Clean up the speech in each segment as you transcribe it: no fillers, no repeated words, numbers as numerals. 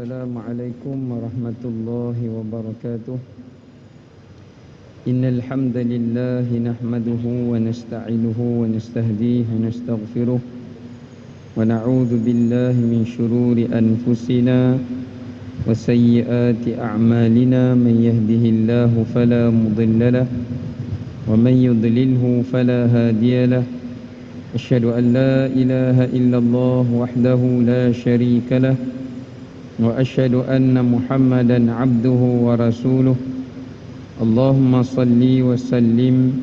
Assalamualaikum warahmatullahi wabarakatuh. Innal hamdalillah nahmaduhu wa nasta'inuhu wa nastahdihi wa nastaghfiruh wa na'udzu billahi min shururi anfusina wa sayyiati a'malina man yahdihillahu fala mudilla lahu wa man yudlilhu fala hadiya lahu. Asyhadu an la ilaha illallah wahdahu la syarika lahu wa asyhadu anna Muhammadan abduhu wa rasuluh. Allahumma salli wa sallim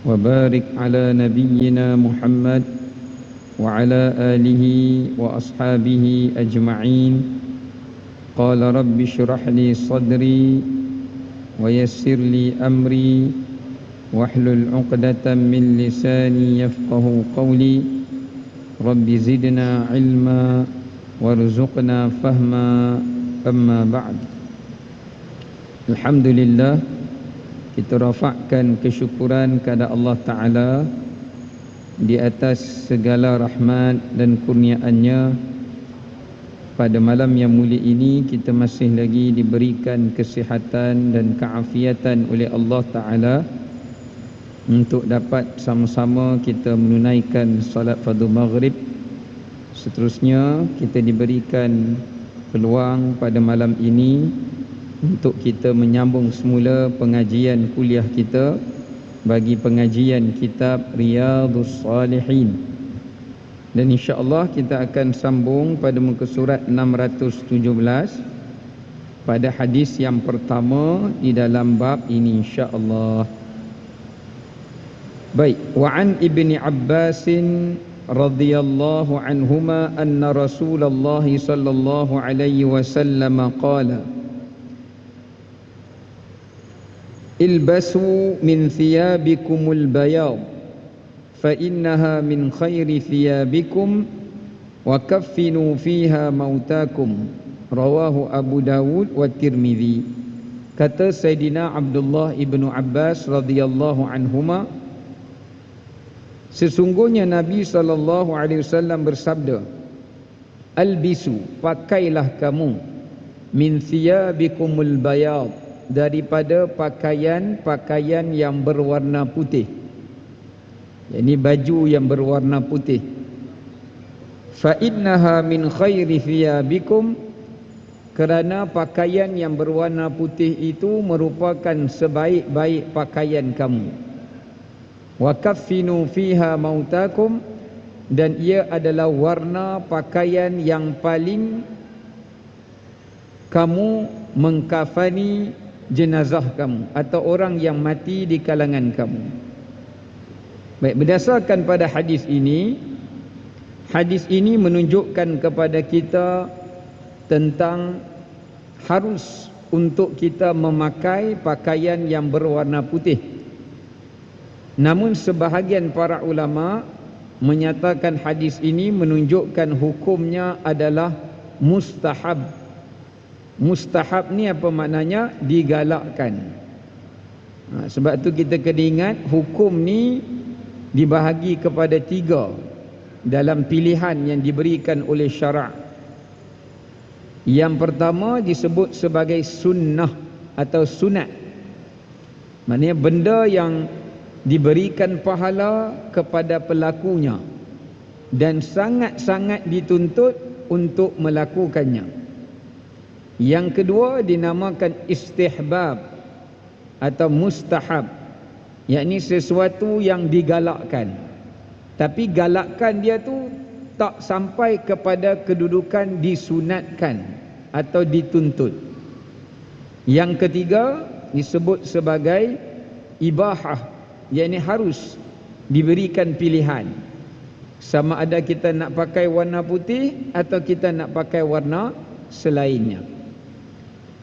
wa barik ala nabiyyina Muhammad wa ala alihi wa ashabihi ajma'in. Qala rabbi shrah li sadri wa yassir li amri wahlul 'uqdatam min lisani yafqahu qawli. Rabbi zidna ilma warzuqna fahma. Amma ba'd. Alhamdulillah, kita rafakkan kesyukuran kepada Allah Ta'ala di atas segala rahmat dan kurniaannya. Pada malam yang mulia ini kita masih lagi diberikan kesihatan dan keafiatan oleh Allah Ta'ala untuk dapat sama-sama kita menunaikan salat fardu maghrib. Seterusnya kita diberikan peluang pada malam ini untuk kita menyambung semula pengajian kuliah kita bagi pengajian kitab Riyadhus Salihin. Dan insya-Allah kita akan sambung pada muka surat 617 pada hadis yang pertama di dalam bab ini insya-Allah. Baik, wa an Ibni Abbasin radhiyallahu anhuma anna Rasulullah sallallahu alaihi wasallam qala ilbasu min thiyabikumul bayad fa innaha min khairi thiyabikum wa kaffinu fiha mautakum. Rawahu Abu Dawud wa Tirmidzi. Kata Sayyidina Abdullah ibnu Abbas radhiyallahu anhuma, sesungguhnya Nabi SAW bersabda, albisu, pakailah kamu, min thiyabikumul bayad, daripada pakaian-pakaian yang berwarna putih, yakni baju yang berwarna putih. Fa innaha min khairi thiyabikum, kerana pakaian yang berwarna putih itu merupakan sebaik-baik pakaian kamu. Wa kaffinu fiha mautakum, dan ia adalah warna pakaian yang paling kamu mengkafani jenazah kamu atau orang yang mati di kalangan kamu. Baik, berdasarkan pada hadis ini menunjukkan kepada kita tentang harus untuk kita memakai pakaian yang berwarna putih. Namun sebahagian para ulama menyatakan hadis ini menunjukkan hukumnya adalah mustahab. Mustahab ni apa maknanya? Digalakkan. Sebab tu kita kena ingat hukum ni dibahagi kepada 3 dalam pilihan yang diberikan oleh syarak. Yang pertama disebut sebagai sunnah atau sunat. Maknanya benda yang diberikan pahala kepada pelakunya dan sangat-sangat dituntut untuk melakukannya. Yang kedua dinamakan istihbab atau mustahab, yakni sesuatu yang digalakkan, tapi galakkan dia tu tak sampai kepada kedudukan disunatkan atau dituntut. Yang ketiga disebut sebagai ibahah, yakni harus diberikan pilihan, sama ada kita nak pakai warna putih atau kita nak pakai warna selainnya.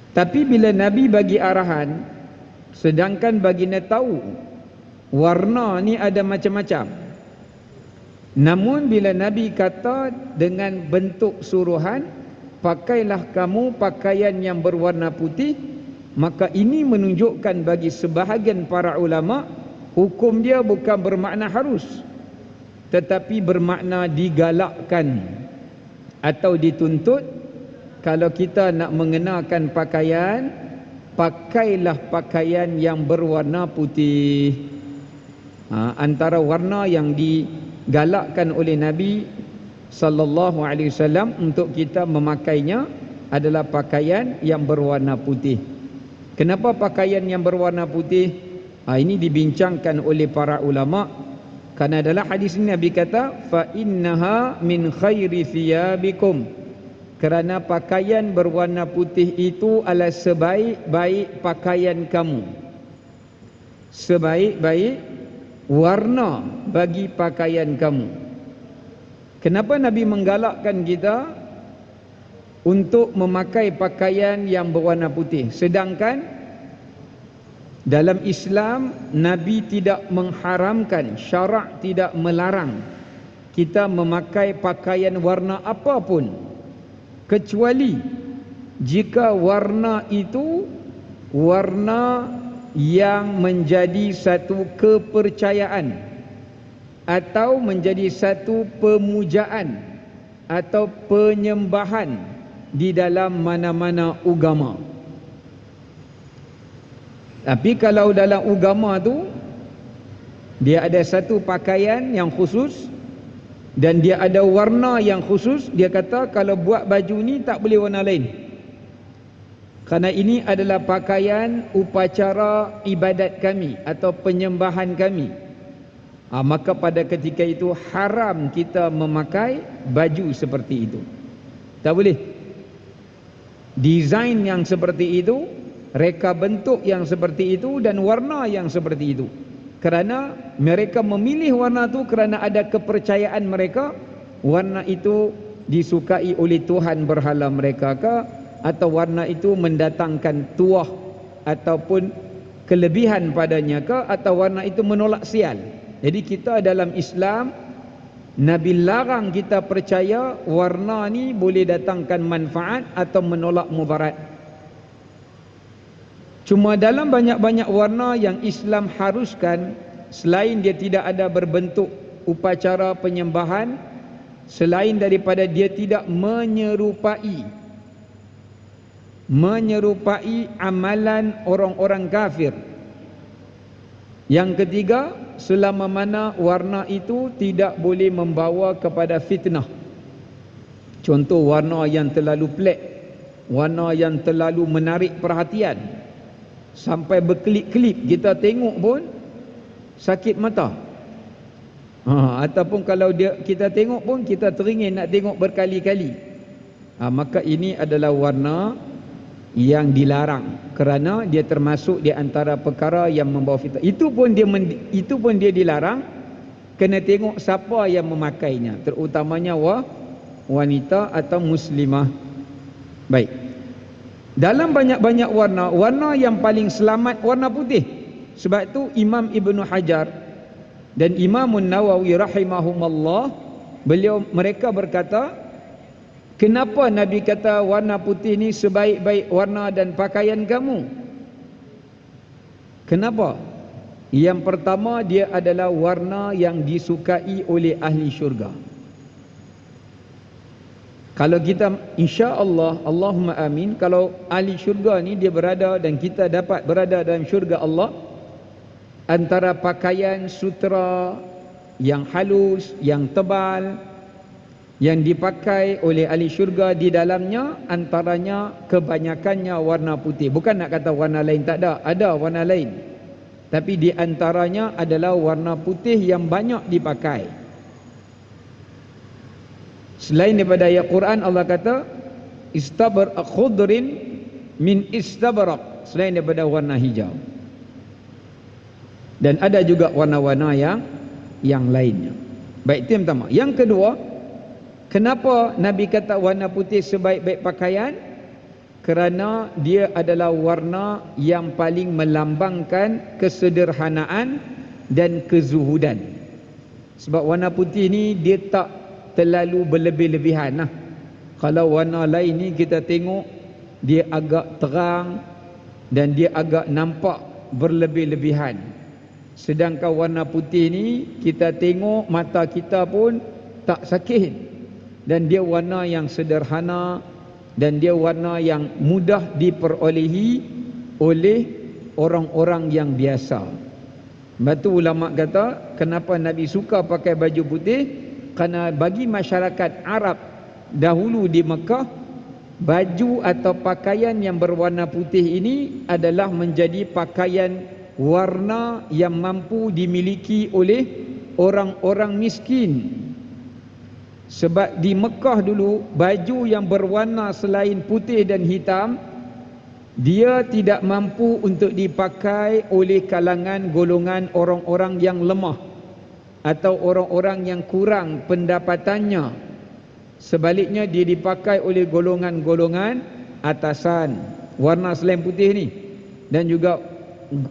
Tapi bila Nabi bagi arahan, sedangkan baginda tahu warna ni ada macam-macam, namun bila Nabi kata dengan bentuk suruhan, pakailah kamu pakaian yang berwarna putih, maka ini menunjukkan bagi sebahagian para ulama hukum dia bukan bermakna harus, tetapi bermakna digalakkan atau dituntut kalau kita nak mengenakan pakaian, pakailah pakaian yang berwarna putih. Antara warna yang digalakkan oleh Nabi sallallahu alaihi wasallam untuk kita memakainya adalah pakaian yang berwarna putih. Kenapa pakaian yang berwarna putih? Ini dibincangkan oleh para ulama. Karena dalam hadis ini Nabi kata, fa innaha min khairi thiyabikum. Kerana pakaian berwarna putih itu adalah sebaik-baik pakaian kamu. Sebaik-baik warna bagi pakaian kamu. Kenapa Nabi menggalakkan kita untuk memakai pakaian yang berwarna putih? Sedangkan dalam Islam, Nabi tidak mengharamkan, syarak tidak melarang kita memakai pakaian warna apapun, kecuali jika warna itu warna yang menjadi satu kepercayaan atau menjadi satu pemujaan atau penyembahan di dalam mana-mana agama. Tapi kalau dalam agama tu dia ada satu pakaian yang khusus dan dia ada warna yang khusus, dia kata kalau buat baju ni tak boleh warna lain. Kerana ini adalah pakaian upacara ibadat kami atau penyembahan kami. Maka pada ketika itu haram kita memakai baju seperti itu. Tak boleh. Desain yang seperti itu, reka bentuk yang seperti itu dan warna yang seperti itu. Kerana mereka memilih warna itu kerana ada kepercayaan mereka warna itu disukai oleh Tuhan berhala mereka ke, atau warna itu mendatangkan tuah ataupun kelebihan padanya ke, atau warna itu menolak sial. Jadi kita dalam Islam, Nabi larang kita percaya warna ni boleh datangkan manfaat atau menolak mudarat. Cuma dalam banyak-banyak warna yang Islam haruskan, selain dia tidak ada berbentuk upacara penyembahan, selain daripada dia tidak menyerupai amalan orang-orang kafir. Yang ketiga, selama mana warna itu tidak boleh membawa kepada fitnah. Contoh warna yang terlalu pelik, warna yang terlalu menarik perhatian, sampai berkelip-kelip kita tengok pun sakit mata. Ataupun kalau kita tengok pun kita teringin nak tengok berkali-kali. Maka ini adalah warna yang dilarang kerana dia termasuk di antara perkara yang membawa fitnah. Itu pun dia dilarang kena tengok siapa yang memakainya, terutamanya wanita atau muslimah. Baik. Dalam banyak-banyak warna yang paling selamat warna putih. Sebab itu Imam Ibn Hajar dan Imam Nawawi rahimahumullah, mereka berkata, kenapa Nabi kata warna putih ni sebaik-baik warna dan pakaian kamu? Kenapa? Yang pertama, dia adalah warna yang disukai oleh ahli syurga. Kalau kita insya-Allah, Allahumma amin, kalau ahli syurga ni dia berada dan kita dapat berada dalam syurga Allah, antara pakaian sutera yang halus, yang tebal, yang dipakai oleh ahli syurga di dalamnya, antaranya kebanyakannya warna putih. Bukan nak kata warna lain tak ada, ada warna lain. Tapi di antaranya adalah warna putih yang banyak dipakai. Selain daripada ayat Quran, Allah kata istabrak khudrin min istabrak, selain daripada warna hijau. Dan ada juga warna-warna yang lainnya. Baik, itu yang pertama. Yang kedua, kenapa Nabi kata warna putih sebaik-baik pakaian? Kerana dia adalah warna yang paling melambangkan kesederhanaan dan kezuhudan. Sebab warna putih ni dia tak terlalu berlebih-lebihan lah. Kalau warna lain ni kita tengok dia agak terang dan dia agak nampak berlebih-lebihan. Sedangkan warna putih ni kita tengok mata kita pun tak sakit, dan dia warna yang sederhana, dan dia warna yang mudah diperolehi oleh orang-orang yang biasa. Sebab tu ulama kata kenapa Nabi suka pakai baju putih, kerana bagi masyarakat Arab dahulu di Mekah, baju atau pakaian yang berwarna putih ini adalah menjadi pakaian warna yang mampu dimiliki oleh orang-orang miskin. Sebab di Mekah dulu baju yang berwarna selain putih dan hitam dia tidak mampu untuk dipakai oleh kalangan golongan orang-orang yang lemah atau orang-orang yang kurang pendapatannya. Sebaliknya dia dipakai oleh golongan-golongan atasan warna selain putih ni, dan juga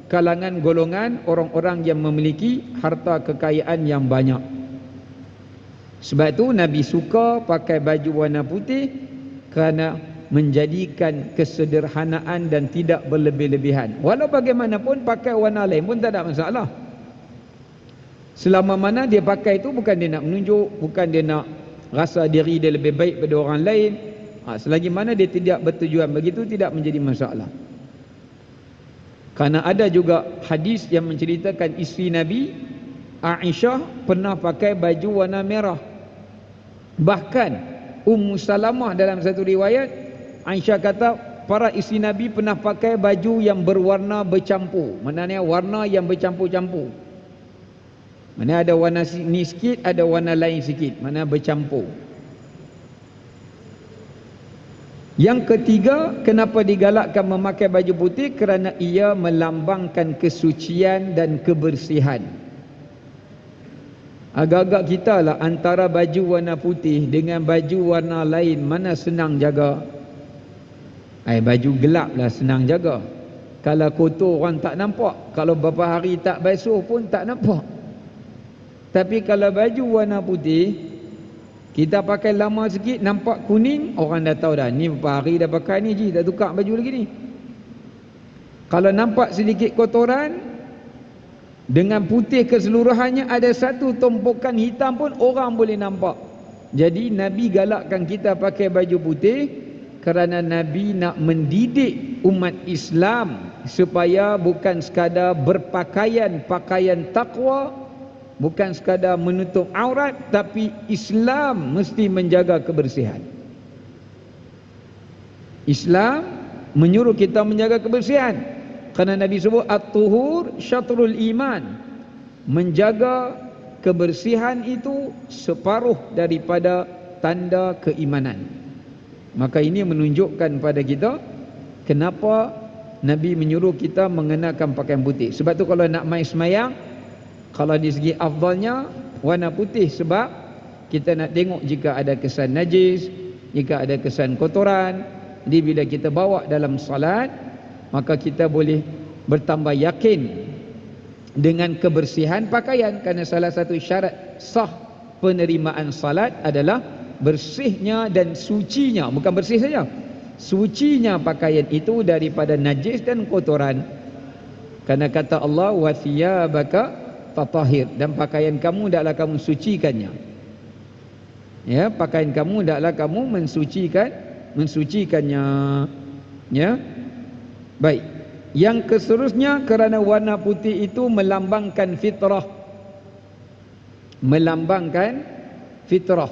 kalangan golongan orang-orang yang memiliki harta kekayaan yang banyak. Sebab tu Nabi suka pakai baju warna putih kerana menjadikan kesederhanaan dan tidak berlebih-lebihan. Walau bagaimanapun pakai warna lain pun tak ada masalah. Selama mana dia pakai itu bukan dia nak menunjuk, bukan dia nak rasa diri dia lebih baik pada orang lain. Selagi mana dia tidak bertujuan begitu, tidak menjadi masalah. Kerana ada juga hadis yang menceritakan isteri Nabi Aisyah pernah pakai baju warna merah. Bahkan Ummu Salamah dalam satu riwayat, Aisyah kata para isteri Nabi pernah pakai baju yang berwarna bercampur. Maknanya warna yang bercampur-campur. Mana ada warna ni sikit, ada warna lain sikit, mana bercampur. Yang ketiga, kenapa digalakkan memakai baju putih? Kerana ia melambangkan kesucian dan kebersihan. Agak-agak kita lah antara baju warna putih dengan baju warna lain, mana senang jaga? Baju gelap lah senang jaga. Kalau kotor orang tak nampak, kalau beberapa hari tak basuh pun tak nampak. Tapi kalau baju warna putih, kita pakai lama sikit nampak kuning, orang dah tahu dah ni beberapa hari dah pakai ni, tak tukar baju lagi ni. Kalau nampak sedikit kotoran, dengan putih keseluruhannya ada satu tumpukan hitam pun orang boleh nampak. Jadi Nabi galakkan kita pakai baju putih kerana Nabi nak mendidik umat Islam supaya bukan sekadar berpakaian pakaian takwa, bukan sekadar menutup aurat, tapi Islam mesti menjaga kebersihan. Islam menyuruh kita menjaga kebersihan. Kerana Nabi sebut at-tuhur syatrul iman. Menjaga kebersihan itu separuh daripada tanda keimanan. Maka ini menunjukkan pada kita kenapa Nabi menyuruh kita mengenakan pakaian putih. Sebab tu kalau nak mai semayang, kalau di segi afdalnya warna putih, sebab kita nak tengok jika ada kesan najis, jika ada kesan kotoran. Jadi bila kita bawa dalam salat, maka kita boleh bertambah yakin dengan kebersihan pakaian. Kerana salah satu syarat sah penerimaan salat adalah bersihnya dan sucinya. Bukan bersih saja, sucinya pakaian itu daripada najis dan kotoran. Kerana kata Allah, wa thiyabaka tatahir, dan pakaian kamu hendaklah kamu sucikannya. Ya, pakaian kamu hendaklah kamu mensucikannya. Ya. Baik. Yang seterusnya, kerana warna putih itu melambangkan fitrah. Melambangkan fitrah.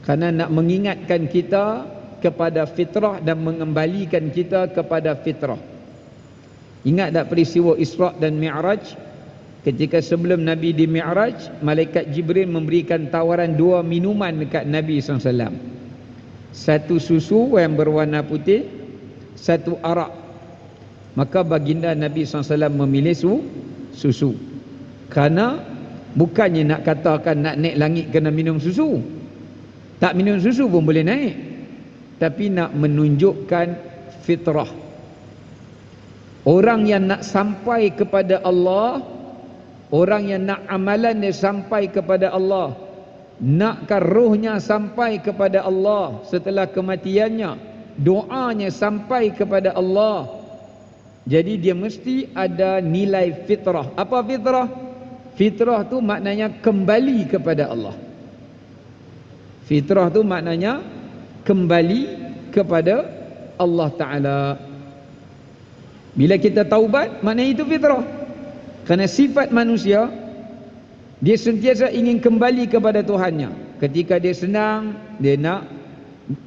Kerana nak mengingatkan kita kepada fitrah dan mengembalikan kita kepada fitrah. Ingat tak peristiwa Isra' dan Mi'raj? Ketika sebelum Nabi di Mi'raj, malaikat Jibril memberikan tawaran 2 minuman dekat Nabi SAW. Satu susu yang berwarna putih, satu arak. Maka baginda Nabi SAW memilih susu. Kerana bukannya nak katakan nak naik langit kena minum susu. Tak minum susu pun boleh naik. Tapi nak menunjukkan fitrah. Orang yang nak sampai kepada Allah, orang yang nak amalan dia sampai kepada Allah, nakkan rohnya sampai kepada Allah setelah kematiannya, doanya sampai kepada Allah, jadi dia mesti ada nilai fitrah. Apa fitrah? Fitrah tu maknanya kembali kepada Allah. Fitrah tu maknanya kembali kepada Allah Ta'ala. Bila kita taubat, maknanya itu fitrah. Kerana sifat manusia, dia sentiasa ingin kembali kepada Tuhannya. Ketika dia senang, dia nak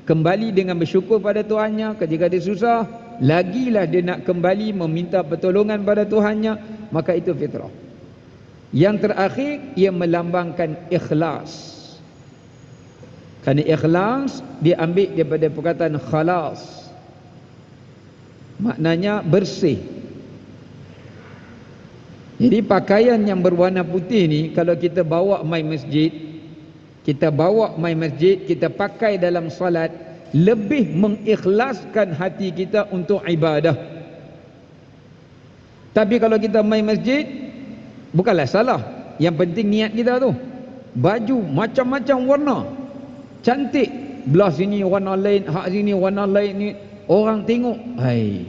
kembali dengan bersyukur pada Tuhannya. Ketika dia susah, lagilah dia nak kembali meminta pertolongan pada Tuhannya. Maka itu fitrah. Yang terakhir, ia melambangkan ikhlas. Kerana ikhlas diambil daripada perkataan khalas, maknanya bersih. Jadi pakaian yang berwarna putih ni, kalau kita bawa mai masjid, kita pakai dalam salat, lebih mengikhlaskan hati kita untuk ibadah. Tapi kalau kita mai masjid, bukanlah salah, yang penting niat kita tu. Baju macam-macam warna, cantik, belah sini warna lain, hak sini warna lain, ni orang tengok, hai.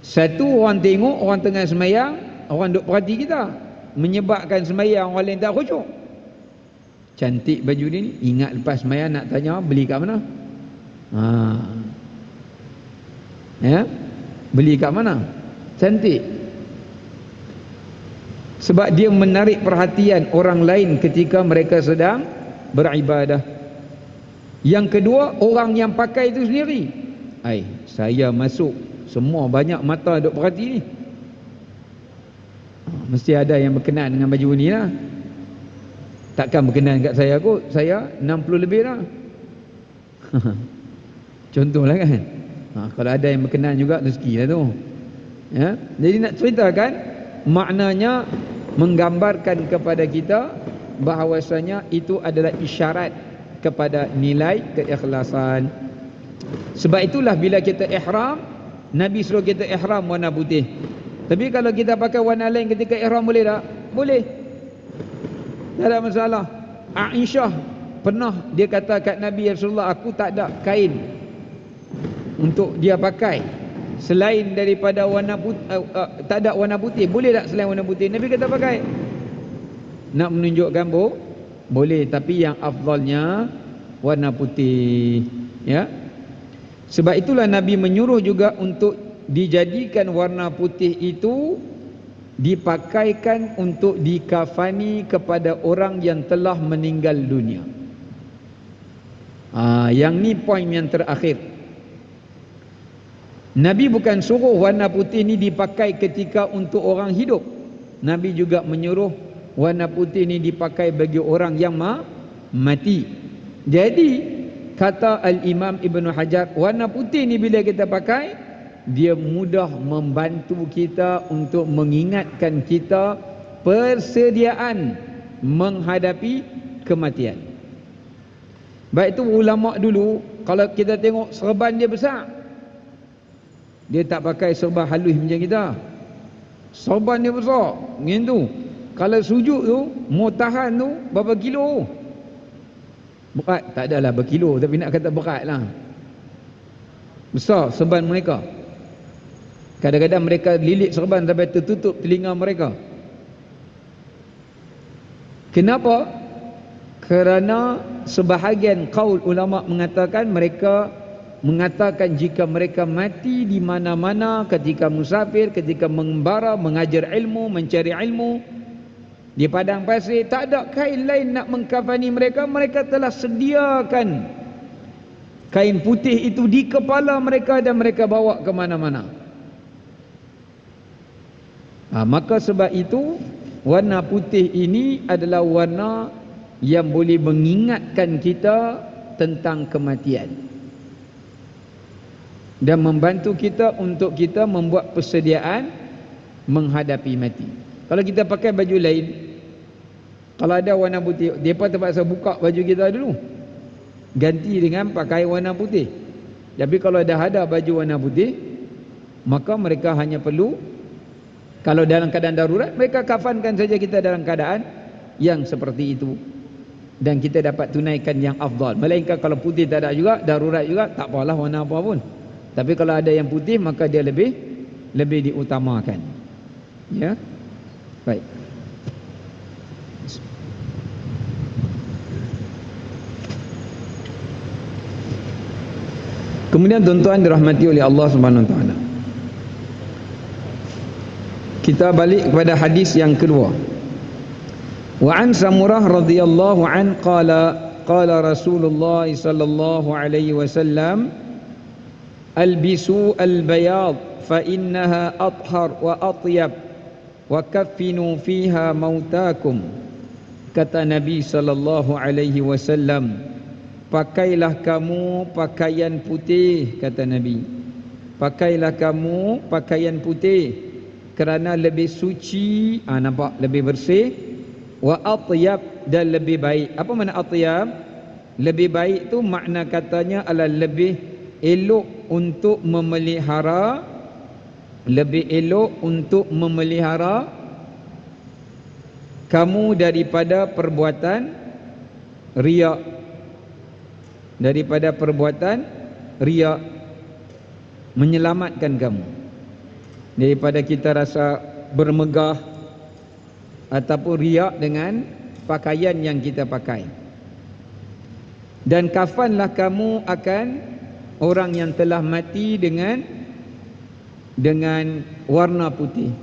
Satu, orang tengok, orang tengah semayang, orang duk perhati kita, menyebabkan semayang orang lain tak khusyuk. Cantik baju dia ni, ingat lepas semayang nak tanya beli kat mana? Ya, beli kat mana? Cantik. Sebab dia menarik perhatian orang lain ketika mereka sedang beribadah. Yang kedua, orang yang pakai itu sendiri, saya masuk, semua banyak mata duk perhati ni, mesti ada yang berkenan dengan baju ni lah. Takkan berkenan kat saya kot, saya 60 lebih lah. Contohlah kan. Kalau ada yang berkenan juga, rezeki lah tu. Ya? Jadi nak ceritakan, maknanya menggambarkan kepada kita bahawasanya itu adalah isyarat kepada nilai keikhlasan. Sebab itulah bila kita ihram, Nabi suruh kita ihram warna putih. Tapi kalau kita pakai warna lain ketika ihram, boleh tak? Boleh, tak ada masalah. Aisyah pernah dia kata kat Nabi, ya Rasulullah, aku tak ada kain untuk dia pakai selain daripada warna putih, tak ada warna putih, boleh tak selain warna putih? Nabi kata pakai. Nak menunjukkan boleh, tapi yang afdalnya warna putih, ya. Sebab itulah Nabi menyuruh juga untuk dijadikan warna putih itu dipakaikan untuk dikafani kepada orang yang telah meninggal dunia. Yang ni poin yang terakhir. Nabi bukan suruh warna putih ni dipakai ketika untuk orang hidup. Nabi juga menyuruh warna putih ni dipakai bagi orang yang mati. Jadi kata Al-Imam Ibn Hajar, warna putih ni bila kita pakai, dia mudah membantu kita untuk mengingatkan kita persediaan menghadapi kematian. Baik itu ulama dulu, kalau kita tengok serban dia besar, dia tak pakai serban halus macam kita. Serban dia besar macam tu. Kalau sujud tu, mau tahan tu berapa kilo? Berat, tak adalah berkilo, tapi nak kata berat lah. Besar serban mereka. Kadang-kadang mereka lilit serban sampai tertutup telinga mereka. Kenapa? Kerana sebahagian qaul ulama mengatakan, mereka mengatakan jika mereka mati di mana-mana, ketika musafir, ketika mengembara, mengajar ilmu, mencari ilmu di padang pasir, tak ada kain lain nak mengkafani mereka, mereka telah sediakan kain putih itu di kepala mereka dan mereka bawa ke mana-mana. Maka sebab itu warna putih ini adalah warna yang boleh mengingatkan kita tentang kematian dan membantu kita untuk kita membuat persediaan menghadapi mati. Kalau kita pakai baju lain, kalau ada warna putih, mereka terpaksa buka baju kita dulu, ganti dengan pakai warna putih. Tapi kalau dah ada baju warna putih, maka mereka hanya perlu, kalau dalam keadaan darurat, mereka kafankan saja kita dalam keadaan yang seperti itu, dan kita dapat tunaikan yang afdal. Melainkan kalau putih tak ada juga, darurat juga, tak apalah warna apa pun. Tapi kalau ada yang putih, maka dia lebih diutamakan. Ya. Baik. Kemudian tuan-tuan dirahmati oleh Allah Subhanahu Wa Taala, kita balik kepada hadis yang kedua. Wa an Samurah radhiyallahu an qala Rasulullah sallallahu alaihi wasallam albisu albayad fa innaha athhar wa atyab wa kaffinu fiha mautakum. Kata Nabi sallallahu alaihi wasallam, pakailah kamu pakaian putih, kata Nabi. Pakailah kamu pakaian putih kerana lebih suci, nampak, lebih bersih. Wa atyab, dan lebih baik. Apa makna atyab? Lebih baik tu makna katanya adalah lebih elok untuk memelihara, lebih elok untuk memelihara kamu daripada perbuatan riak, daripada perbuatan riak, menyelamatkan kamu daripada kita rasa bermegah ataupun riak dengan pakaian yang kita pakai. Dan kafanlah kamu akan orang yang telah mati dengan warna putih.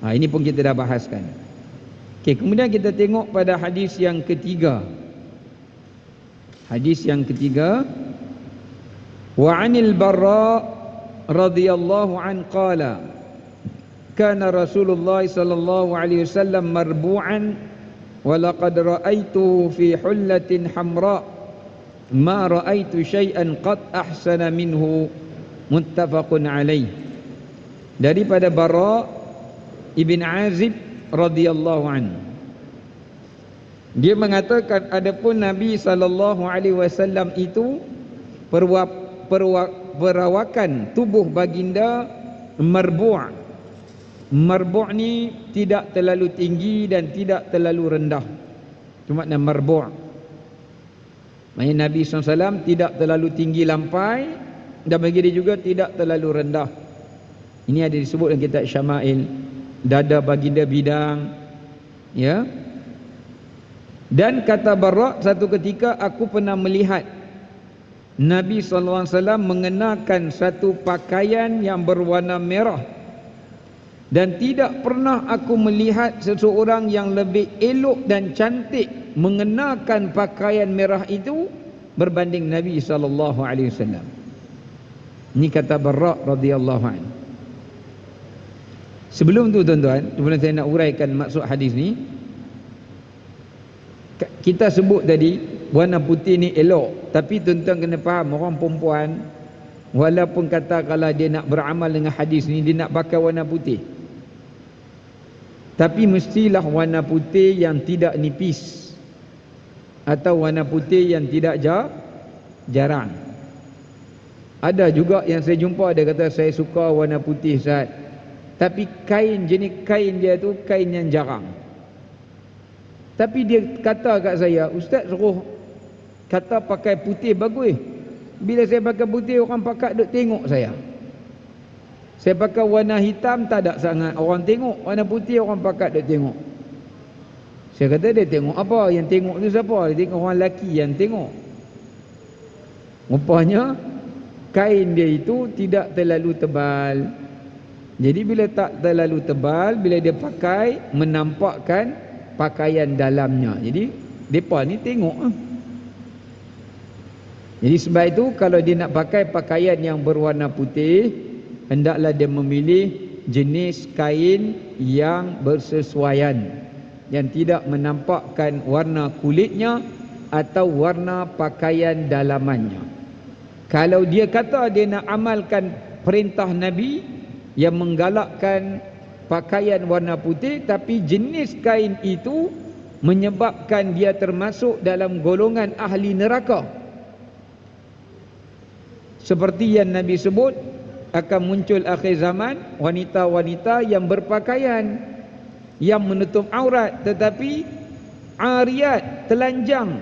Ini pun kita dah bahaskan. Kemudian kita tengok pada hadis yang ketiga. Hadis yang ketiga, wa 'anil Barra radhiyallahu an qala kana Rasulullah sallallahu alaihi wasallam marbu'an wa laqad ra'aituhu fi hullatin hamra ma ra'aitu syai'an qad ahsana minhu, muttafaqun alaih. Daripada Bara ibn Azib radhiyallahu anhu, dia mengatakan adapun Nabi sallallahu alaihi wasallam itu perawakan tubuh baginda marbu'. Marbu' ni tidak terlalu tinggi dan tidak terlalu rendah. Cuma makna marbu'. Maksudnya Nabi SAW tidak terlalu tinggi lampai dan bagi dia juga tidak terlalu rendah. Ini ada disebut dalam kitab Syama'il, dada baginda bidang, ya. Dan kata Bara, satu ketika aku pernah melihat Nabi SAW mengenakan satu pakaian yang berwarna merah, dan tidak pernah aku melihat seseorang yang lebih elok dan cantik mengenakan pakaian merah itu berbanding Nabi SAW. Ini kata Bara radhiyallahu anhu. Sebelum tu tuan-tuan, sebelum saya nak uraikan maksud hadis ni, kita sebut tadi warna putih ni elok, tapi tuan-tuan kena faham, orang perempuan walaupun kata kalau dia nak beramal dengan hadis ni, dia nak pakai warna putih, tapi mestilah warna putih yang tidak nipis atau warna putih yang tidak jarang. Ada juga yang saya jumpa, dia kata saya suka warna putih Ustaz, tapi kain, jenis kain dia tu kain yang jarang. Tapi dia kata kat saya, Ustaz suruh kata pakai putih bagus. Bila saya pakai putih, orang pakat duk tengok saya. Saya pakai warna hitam tak ada sangat orang tengok, warna putih orang pakat duk tengok. Saya kata dia tengok apa? Yang tengok tu siapa? Dia tengok orang lelaki yang tengok. Rupanya kain dia itu tidak terlalu tebal. Jadi bila tak terlalu tebal, bila dia pakai menampakkan pakaian dalamnya. Jadi depa ni tengok. Jadi sebab itu kalau dia nak pakai pakaian yang berwarna putih, hendaklah dia memilih jenis kain yang bersesuaian, yang tidak menampakkan warna kulitnya atau warna pakaian dalamannya. Kalau dia kata dia nak amalkan perintah Nabi yang menggalakkan pakaian warna putih, tapi jenis kain itu menyebabkan dia termasuk dalam golongan ahli neraka, seperti yang Nabi sebut, akan muncul akhir zaman wanita-wanita yang berpakaian yang menutup aurat tetapi ariyat, telanjang.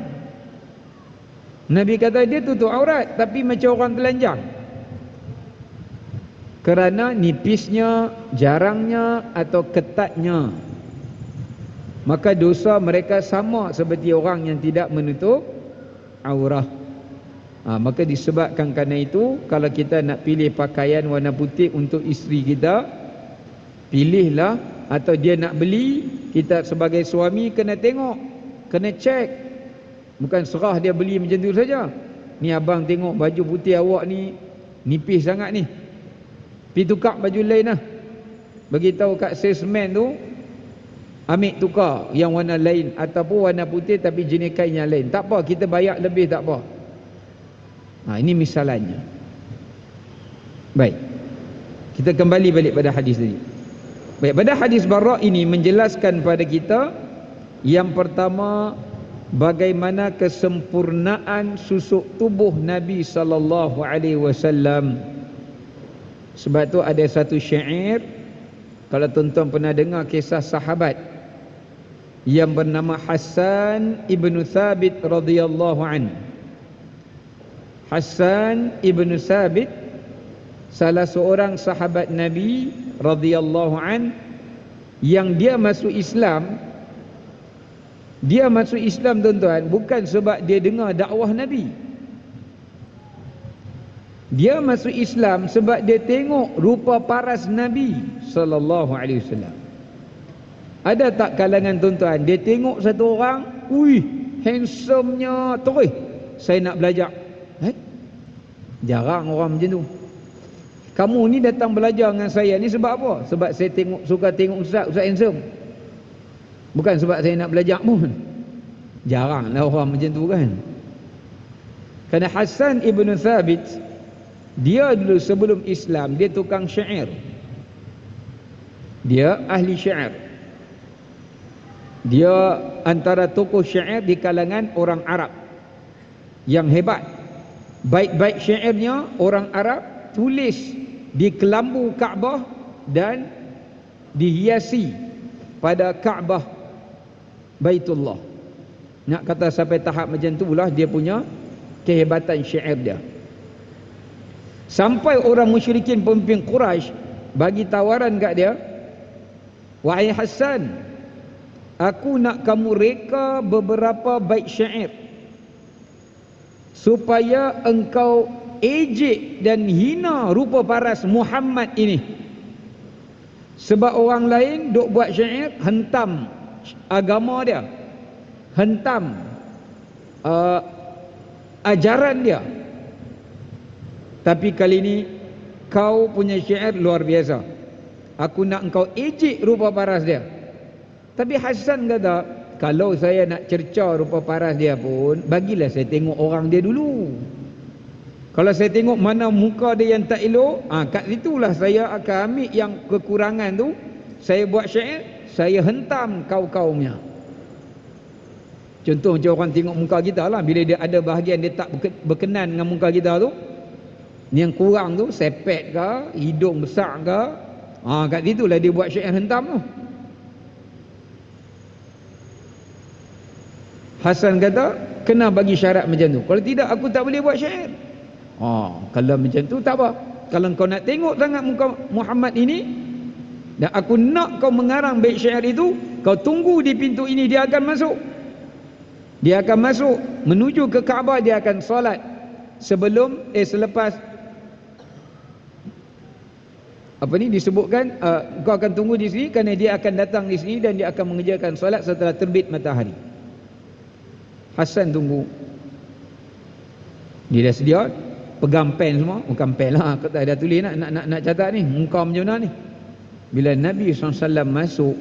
Nabi kata dia tutup aurat tapi macam orang telanjang, kerana nipisnya, jarangnya atau ketatnya. Maka dosa mereka sama seperti orang yang tidak menutup aurat. Maka disebabkan kerana itu, kalau kita nak pilih pakaian warna putih untuk isteri kita, pilihlah. Atau dia nak beli, kita sebagai suami kena tengok, kena cek. Bukan serah dia beli macam tu saja. Ni abang tengok baju putih awak ni nipis sangat ni, pergi tukar baju lain lah. Beritahu kat salesman tu, ambil tukar yang warna lain, ataupun warna putih tapi jenis kain yang lain. Tak apa, kita bayar lebih, tak apa. Ini misalannya. Baik, kita kembali balik pada hadis tadi. Baik, pada hadis Bara' ini menjelaskan pada kita, yang pertama, bagaimana kesempurnaan susuk tubuh Nabi sallallahu alaihi wasallam. Sebab tu ada satu syair, kalau tuan-tuan pernah dengar kisah sahabat yang bernama Hassan ibn Thabit radhiyallahu anhu. Hassan ibn Thabit, salah seorang sahabat Nabi radhiyallahu an, yang dia masuk Islam. Dia masuk Islam, tuan-tuan, bukan sebab dia dengar dakwah Nabi. Dia masuk Islam sebab dia tengok rupa paras Nabi sallallahu alaihi wasallam. Ada tak kalangan tuan-tuan, dia tengok satu orang, handsome-nya, terus saya nak belajar. Jarang orang macam tu. Kamu ni datang belajar dengan saya ni sebab apa? Sebab saya suka tengok Ustaz handsome. Bukan sebab saya nak belajar pun. Jaranglah orang macam tu kan. Kerana Hassan ibn Thabit, dia dulu sebelum Islam, dia tukang syair. Dia ahli syair. Dia antara tokoh syair di kalangan orang Arab yang hebat. Baik-baik syairnya orang Arab tulis di kelambu Kaabah dan dihiasi pada Kaabah Baitullah. Nak kata sampai tahap macam tu lah dia punya kehebatan syair dia. Sampai orang musyrikin pemimpin Quraisy bagi tawaran kat dia, "Wahai Hassan, aku nak kamu reka beberapa bait syair supaya engkau ejek dan hina rupa paras Muhammad ini. Sebab orang lain duk buat syair hentam agama dia, hentam ajaran dia. Tapi kali ini kau punya syair luar biasa. Aku nak engkau ejek rupa paras dia." Tapi Hassan kata, kalau saya nak cerca rupa paras dia pun, bagilah saya tengok orang dia dulu. Kalau saya tengok mana muka dia yang tak elok, kat situlah saya akan ambil yang kekurangan tu, saya buat syair, saya hentam kau-kaunya. Contoh macam orang tengok muka kita lah, bila dia ada bahagian dia tak berkenan dengan muka kita tu, yang kurang tu, sepet ke, hidung besar ke, kat situlah dia buat syair hentam tu. Hasan kata, kena bagi syarat macam tu. Kalau tidak, aku tak boleh buat syair. Kalau macam tu, tak apa. Kalau kau nak tengok sangat muka Muhammad ini, dan aku nak kau mengarang bait syair itu, kau tunggu di pintu ini, dia akan masuk. Dia akan masuk, menuju ke Kaabah, dia akan solat. Selepas disebutkan, kau akan tunggu di sini, kerana dia akan datang di sini dan dia akan mengerjakan solat setelah terbit matahari. Hasan tunggu. Dia dah sedia, pegang pen semua. Bukan pen lah, kata dah tulis nak catat ni, muka macam mana ni. Bila Nabi SAW masuk,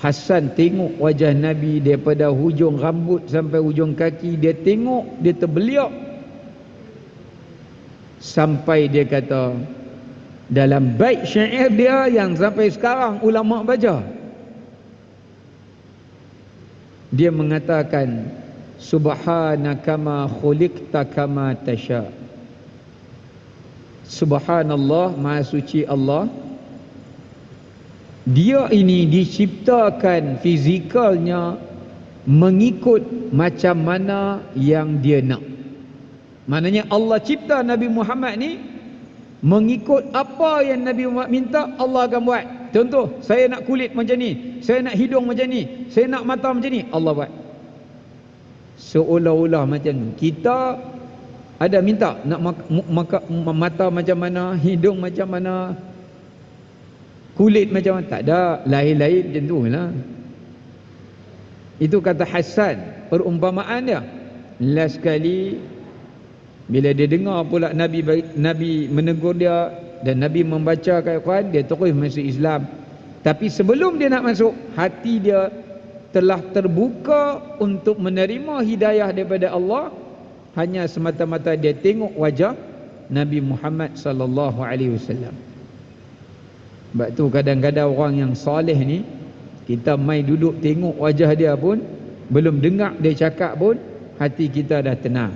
Hasan tengok wajah Nabi daripada hujung rambut sampai hujung kaki. Dia tengok, dia terbeliak. Sampai dia kata, dalam bait syair dia yang sampai sekarang ulama baca, dia mengatakan, subhanaka ma khuliqta kama tasha. Subhanallah, maha suci Allah, dia ini diciptakan fizikalnya mengikut macam mana yang dia nak. Maknanya Allah cipta Nabi Muhammad ni mengikut apa yang Nabi Muhammad minta, Allah akan buat. Contoh, saya nak kulit macam ni, saya nak hidung macam ni, saya nak mata macam ni, Allah buat. Seolah-olah macam tu. Kita ada minta nak mata macam mana, hidung macam mana, kulit macam mana. Tak ada, lain-lain macam tu lah. Itu kata Hasan, perumpamaan dia. Last sekali bila dia dengar pula Nabi menegur dia dan Nabi membaca Al-Quran, dia terus masuk Islam. Tapi sebelum dia nak masuk, hati dia telah terbuka untuk menerima hidayah daripada Allah, hanya semata-mata dia tengok wajah Nabi Muhammad sallallahu alaihi wasallam. Sebab tu kadang-kadang orang yang soleh ni, kita mai duduk tengok wajah dia pun, belum dengar dia cakap pun, hati kita dah tenang.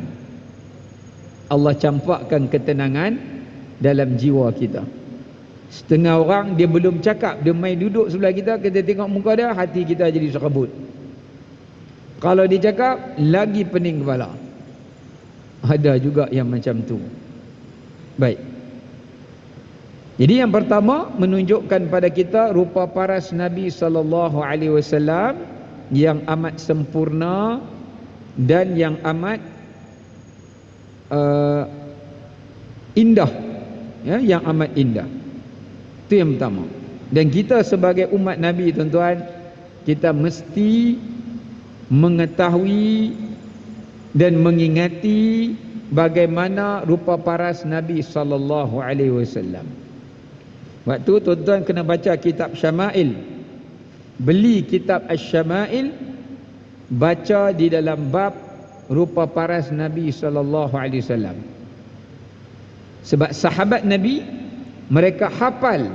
Allah campakkan ketenangan dalam jiwa kita. Setengah orang dia belum cakap, dia mai duduk sebelah kita, kita tengok muka dia, hati kita jadi serebut. Kalau dia cakap, lagi pening kepala. Ada juga yang macam tu. Baik. Jadi yang pertama, menunjukkan pada kita rupa paras Nabi sallallahu alaihi wasallam yang amat sempurna dan yang amat indah, ya, yang amat indah. Itu yang pertama. Dan kita sebagai umat Nabi, tuan-tuan, kita mesti mengetahui dan mengingati bagaimana rupa paras Nabi sallallahu alaihi wasallam. Waktu tuan-tuan kena baca kitab Syama'il, beli kitab Asy-Syama'il, baca di dalam bab rupa paras Nabi sallallahu alaihi wasallam. Sebab sahabat Nabi, mereka hafal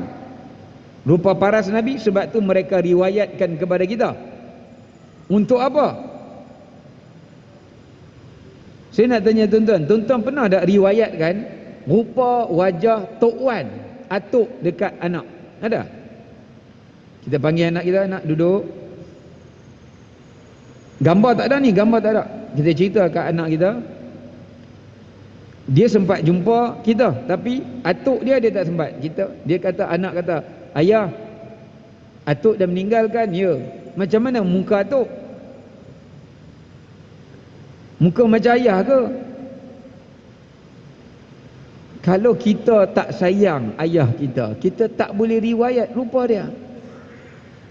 rupa paras Nabi, sebab tu mereka riwayatkan kepada kita. Untuk apa? Saya nak tanya tuan-tuan, tuan-tuan pernah tak riwayatkan rupa wajah Tok Wan, atuk dekat anak? Ada? Kita panggil anak kita, nak duduk. Gambar tak ada ni, gambar tak ada. Kita cerita kat anak kita, dia sempat jumpa kita, tapi atuk dia tak sempat. Dia kata, anak kata, ayah, atuk dah meninggal kan? Ya. Macam mana muka atuk? Muka macam ayah ke? Kalau kita tak sayang ayah kita, kita tak boleh riwayat rupa dia.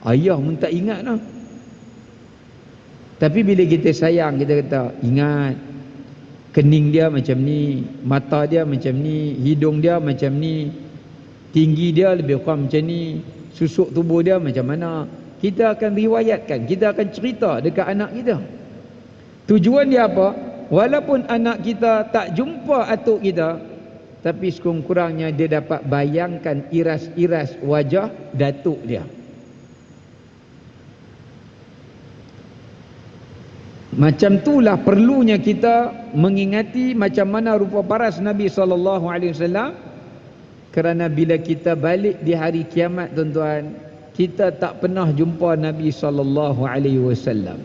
Ayah pun tak ingat lah. Tapi bila kita sayang, kita kata, ingat, kening dia macam ni, mata dia macam ni, hidung dia macam ni, tinggi dia lebih kurang macam ni, susuk tubuh dia macam mana. Kita akan riwayatkan, kita akan cerita dekat anak kita. Tujuan dia apa? Walaupun anak kita tak jumpa atuk kita, tapi sekurang-kurangnya dia dapat bayangkan iras-iras wajah datuk dia. Macam itulah perlunya kita mengingati macam mana rupa paras Nabi SAW, kerana bila kita balik di hari kiamat, tuan-tuan, kita tak pernah jumpa Nabi SAW.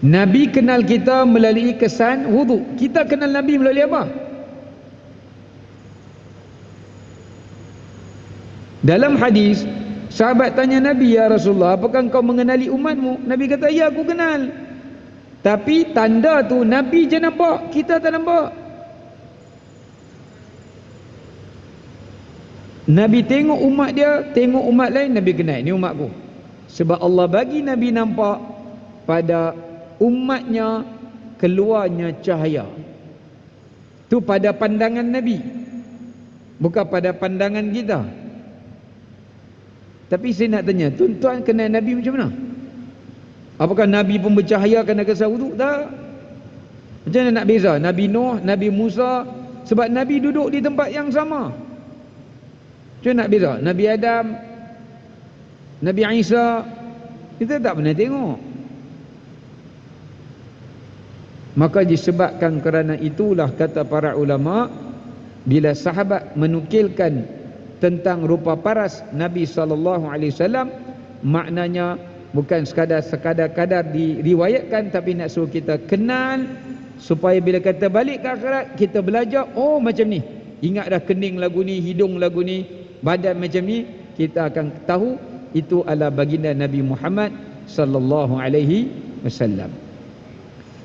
Nabi kenal kita melalui kesan wudu. Kita kenal Nabi melalui apa? Dalam hadis, sahabat tanya Nabi, ya Rasulullah, apakah engkau mengenali umatmu? Nabi kata, ya, aku kenal. Tapi tanda tu Nabi je nampak, kita tak nampak. Nabi tengok umat dia, tengok umat lain, Nabi kenal, ni umatku. Sebab Allah bagi Nabi nampak pada umatnya keluarnya cahaya. Tu pada pandangan Nabi, bukan pada pandangan kita. Tapi saya nak tanya, tuan-tuan kenal Nabi macam mana? Apakah Nabi pun bercahaya kena kesal wudu? Tak. Macam mana nak beza Nabi Nuh, Nabi Musa? Sebab Nabi duduk di tempat yang sama. Macam mana nak beza Nabi Adam, Nabi Isa? Kita tak pernah tengok. Maka disebabkan kerana itulah, kata para ulama, bila sahabat menukilkan tentang rupa paras Nabi SAW, maknanya bukan sekadar diriwayatkan, tapi nak suruh kita kenal, supaya bila kita balik ke akhirat, kita belajar, oh macam ni, ingat dah kening lagu ni, hidung lagu ni, badan macam ni, kita akan tahu itu adalah baginda Nabi Muhammad sallallahu alaihi wasallam.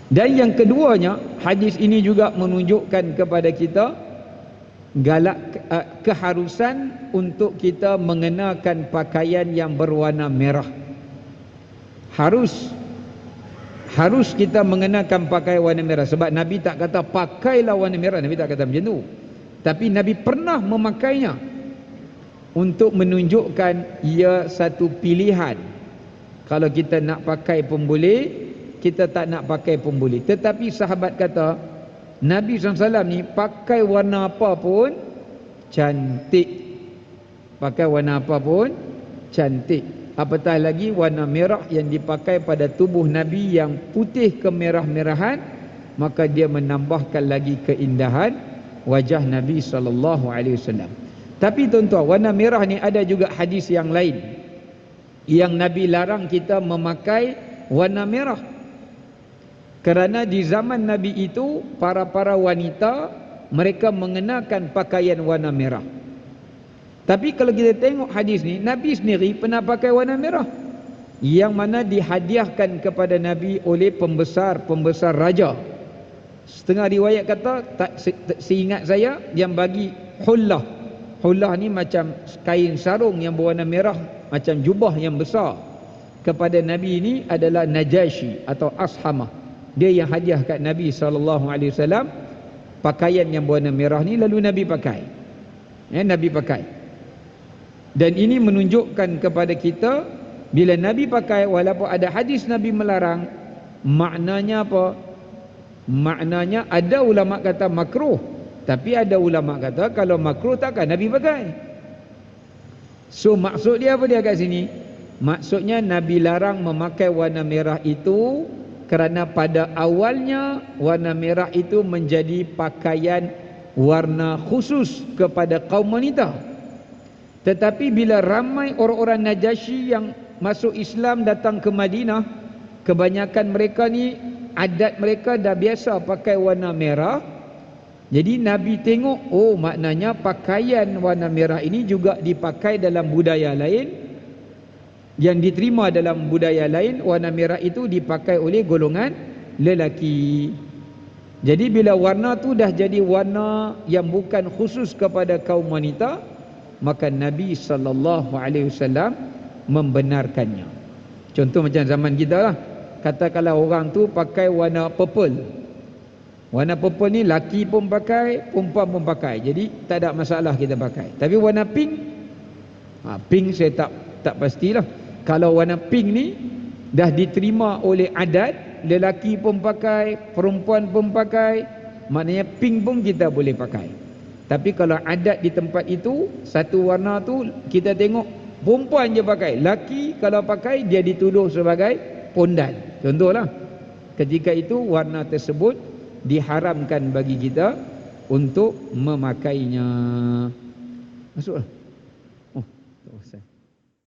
Dan yang keduanya, hadis ini juga menunjukkan kepada kita keharusan untuk kita mengenakan pakaian yang berwarna merah. Harus kita mengenakan pakaian warna merah. Sebab Nabi tak kata pakailah warna merah, Nabi tak kata macam tu. Tapi Nabi pernah memakainya untuk menunjukkan ia satu pilihan. Kalau kita nak pakai pun boleh, kita tak nak pakai pun boleh. Tetapi sahabat kata Nabi SAW ni pakai warna apa pun cantik. Pakai warna apa pun cantik. Apatah lagi warna merah yang dipakai pada tubuh Nabi yang putih kemerah-merahan, maka dia menambahkan lagi keindahan wajah Nabi SAW. Tapi tuan-tuan, warna merah ni ada juga hadis yang lain yang Nabi larang kita memakai warna merah. Kerana di zaman Nabi itu para wanita mereka mengenakan pakaian warna merah. Tapi kalau kita tengok hadis ni, Nabi sendiri pernah pakai warna merah, yang mana dihadiahkan kepada Nabi oleh pembesar raja. Setengah riwayat kata, seingat saya, yang bagi hullah. Hullah ni macam kain sarung yang berwarna merah, macam jubah yang besar, kepada Nabi ini adalah Najashi atau Ashamah. Dia yang hadiah kat Nabi SAW pakaian yang berwarna merah ni, lalu Nabi pakai. Nabi pakai. Dan ini menunjukkan kepada kita, bila Nabi pakai, walaupun ada hadis Nabi melarang, maknanya apa? Maknanya ada ulama kata makruh, tapi ada ulama kata kalau makruh takkan Nabi pakai. So maksud dia apa dia kat sini? Maksudnya Nabi larang memakai warna merah itu kerana pada awalnya warna merah itu menjadi pakaian warna khusus kepada kaum wanita. Tetapi bila ramai orang-orang Najasyi yang masuk Islam datang ke Madinah, kebanyakan mereka ni adat mereka dah biasa pakai warna merah. Jadi Nabi tengok, oh maknanya pakaian warna merah ini juga dipakai dalam budaya lain, yang diterima dalam budaya lain. Warna merah itu dipakai oleh golongan lelaki. Jadi bila warna tu dah jadi warna yang bukan khusus kepada kaum wanita, maka Nabi SAW membenarkannya. Contoh macam zaman kita lah, katakanlah orang tu pakai warna purple. Warna purple ni laki pun pakai, perempuan pun pakai, jadi tak ada masalah kita pakai. Tapi warna pink, pink saya tak pastilah. Kalau warna pink ni dah diterima oleh adat, lelaki pun pakai, perempuan pun pakai, maknanya pink pun kita boleh pakai. Tapi kalau adat di tempat itu, satu warna tu kita tengok perempuan je pakai, laki kalau pakai dia dituduh sebagai pondan. Contohlah, ketika itu warna tersebut diharamkan bagi kita untuk memakainya. Masuklah. Oh, tak usah.